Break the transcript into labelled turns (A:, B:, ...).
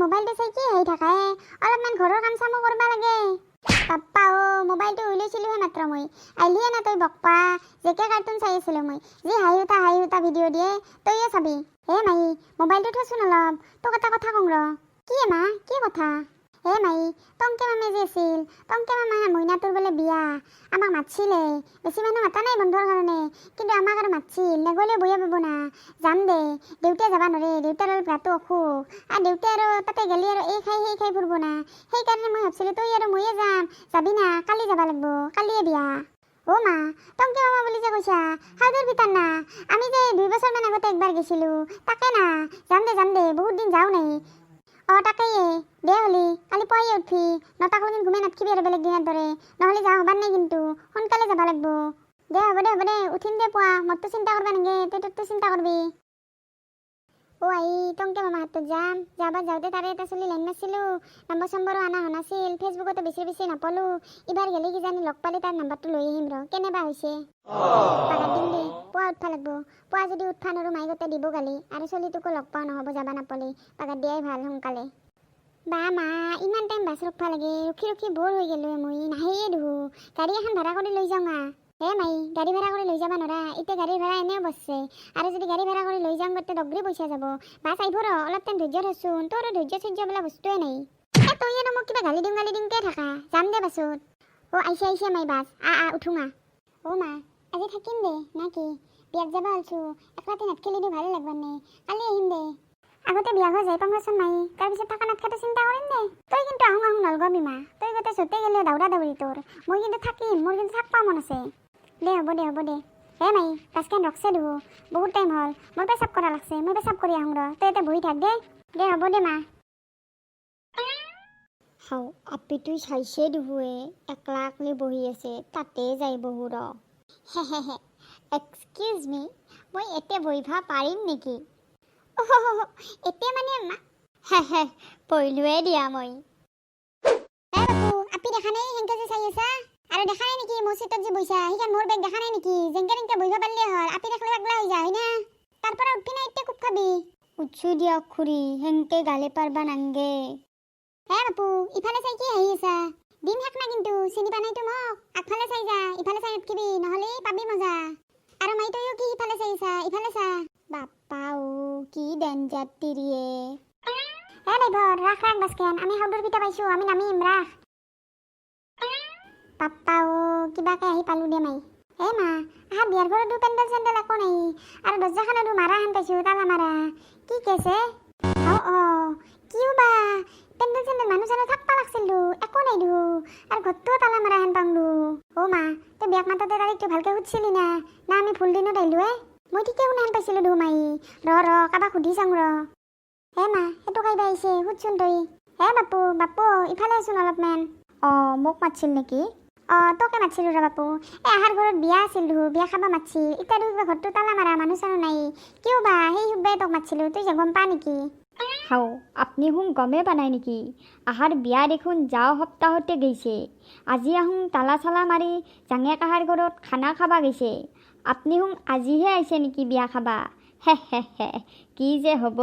A: মোবাইলটো চাই কি হাঁহি থাকা অলপমান ঘৰৰ কাম চামো কৰিব লাগে পাপ্পা মোবাইলটো উলিয়াইছিলোহে মাত্ৰ মই আহিলিয়ে না তই বকপা জেকে কাৰ্টুন চাই আছিলোঁ মই যি হাঁহি উঠা ভিডিঅ' দিয়ে তইয়ে চাবি হে মাই মোবাইলটো থচোন অলপ তোক এটা কথা কওঁ ৰ কি মা কি কথা হে মাই টংকে মামে যে আছিল টংকে মামা মইনাটোৰ বোলে বিয়া আমাক মাতিছিলে বেছি মানুহ মাতা নাই বন্ধৰ কাৰণে কিন্তু আমাক আৰু মাতিছিল নেগ'লে বয়া পাব না যাম দে দেউতাই যাব নোৱাৰে দেউতাৰ অলপ গাটো অসুখ আৰু দেউতাই আৰু তাতে গেলি আৰু এই খাই ফুৰিব না সেইকাৰণে মই ভাবছিলোঁ তই আৰু ময়ে যাম যাবি না কালি যাব লাগিব কালিয়ে বিয়া মা টংকে মামা বুলি যে কৈছা সাউদৰ ভিতাৰ না আমি যে 2 বছৰমান আগতে একবাৰ গৈছিলোঁ তাকে না যাম দে বহুত দিন যাওঁ নাই তাকেয়ে দে হলি কালি পুৱাই উঠবি 9টা কোনদিন ঘুমে নাথকিবি আৰু বেলেগ দিনৰ দৰে নহ'লে যাওঁ হবাৰ নাই কিন্তু সোনকালে যাব লাগিব দে হ'ব দে উঠিম দে পুৱা মইতো চিন্তা কৰবা নাগে তই তোৰতো চিন্তা কৰবি আই টংকে মামা হাতত যাবা যাওঁতে তাৰে এটা চলি লাইন মাৰছিলোঁ নম্বৰ চম্বৰো অনা হোৱা নাছিল ফেচবুকতো বেছি নাপালোঁ এইবাৰ গেলি কিজানি লগ পালে তাৰ নাম্বাৰটো লৈ আহিম ৰ কেনেবা হৈছে পাগাত দিম দে পুৱা উঠবা লাগিব পুৱা যদি উঠবা নৰো মাই গোটেই দিব গালি আৰু চলিটোকো লগ পাওঁ নহ'ব যাবা নাপালে পাগাত দিয়াই ভাল সোনকালে বা মা ইমান টাইম বাছ ৰখবা লাগে ৰখি বৰ হৈ গেলো মই নাহেয়ে দেখো গাড়ী এখন ভাড়া কৰি লৈ যাওঁ হে মাই গাড়ী ভাড়া কৰি লৈ যাবা নৰা এতিয়া গাড়ীৰ ভাড়া এনেও বসছে আৰু যদি গাড়ী ভাড়া কৰি লৈ যাওঁ গোটেই ডগৰি পইচা যাব বাছ আহিব ৰ অলপ টাইম ধৈৰ্য ধৰচোন তোৰ ধৈৰ্য চৈৰ্য বোলা বস্তুৱে নাই তই আৰু মোক কিবা গালি দিমকে থাকা যাম দে বাছত আহিছে মাই বাছ উঠো মা মা আজি থাকিম দে না কি বিয়াত যাবা আলছো এক ৰাতি নাথকিলে দিও ভালে লাগবাৰ নাই কালি আহিম দে আগতে বিয়া হৈ যাই পামচোন মাই তাৰপিছত থকা নাথাকাটো চিন্তা কৰিম দে তই কিন্তু আহোঁ নলগবি মা তই গোটেই য'তে গেলে দৌৰা তোৰ মই কিন্তু থাকিম মোৰ কিন্তু থাকবা মন আছে দে হ'ব দে হে মাই বাছখন ৰখছে দেখো বহুত টাইম হ'ল মোৰ পেচাব কৰা লাগছে মই পেচাব কৰি আহোঁ ৰ তই এতিয়া বহি থাক দে হ'ব দে মা আপি তুই চাইছে দেখোৱে একলা একলি বহি আছে তাতে যাই বহু ৰ এক্সকিউজ মি মই এতিয়া বহিবা পাৰিম নেকি এতিয়া মানে পৰিলোৱে দিয়া মই আপি দেখা নাই সেনকে যে চাই আছা আৰু দেখা নাই নেকি মোৰ চিটত যে বহিছা সেইখন মোৰ বেগ দেখা নাই নেকি যেনকে বহিব পাৰিলে হ'ল আপি দেখলে পাগলা হৈ যায় না তাৰ পৰা উঠবি না এতিয়া কোব খাবি উঠছো দিয়ক খুৰী সেনকে গালি পাৰবা নাংগে বাপু ইফালে চাই কি আহি আছা দিন থাক না কিন্তু চিনি পা নাইতো মোক আগফালে চাই যা ইফালে চাই উঠকিবি নহ'লে পাবি মজা আৰু মাই তইও কি ইফালে চাই আছা ইফালে চা বাপ্পা কি ডেঞ্জাৰ তিৰিয়ে ড্ৰাইভাৰ ৰাখ বাছখন আমি হাউদৰ পিঠা পাইছোঁ আমি নামিম ৰাখ পাপ্পা কিবাকে আহি পালোঁ দে মাই মা বিয়াৰ ঘৰতো পেণ্ডেল চেণ্ডেল একো নাই আৰু দৰ্জাখনতো মাৰা হেন পাইছোঁ তালা মাৰা কি কেছে কিয় বা পেণ্ডেল চেণ্ডেল মানুহ চানুহ থাকবা লাগছিলো একো নাই দেখো আৰু ঘৰটোও তালা মাৰা হেন পাংলো মা তই বিয়াক মাততে তাৰিখটো ভালকে সুধছিলি না আমি ভুল দিনত আহিলোঁ মই ঠিকে শুনা হেন পাইছিলোঁ দেখো মাই ৰ কাবাক সুধি চাওঁ ৰ মা সেইটো খাইবা আহিছে সুধচোন তই বাপু ইফালে আছোন অলপমান মোক মাতছিল নেকি তোকে মাতছিলোঁ ৰ বাপু আহাৰ ঘৰত বিয়া আছিল দেখো বিয়া খাবা মাতছিল এতিয়া দেখো ঘৰটো তালা মাৰা মানুহ চানুহ নাই কিয় বা সেই সুবাই তোক মাতছিলোঁ তই যে গম পা নেকি
B: আপনি শুন গমে পা নাই নেকি আহাৰ বিয়া দেখোন যাও সপ্তাহতে গৈছে আজি আহোঁ তালা চালা মাৰি জাঙিয়াক আহাৰ ঘৰত খানা খাবা গৈছে আপনি শুন আজিহে আহিছে নেকি বিয়া খাবা হে কি যে হ'ব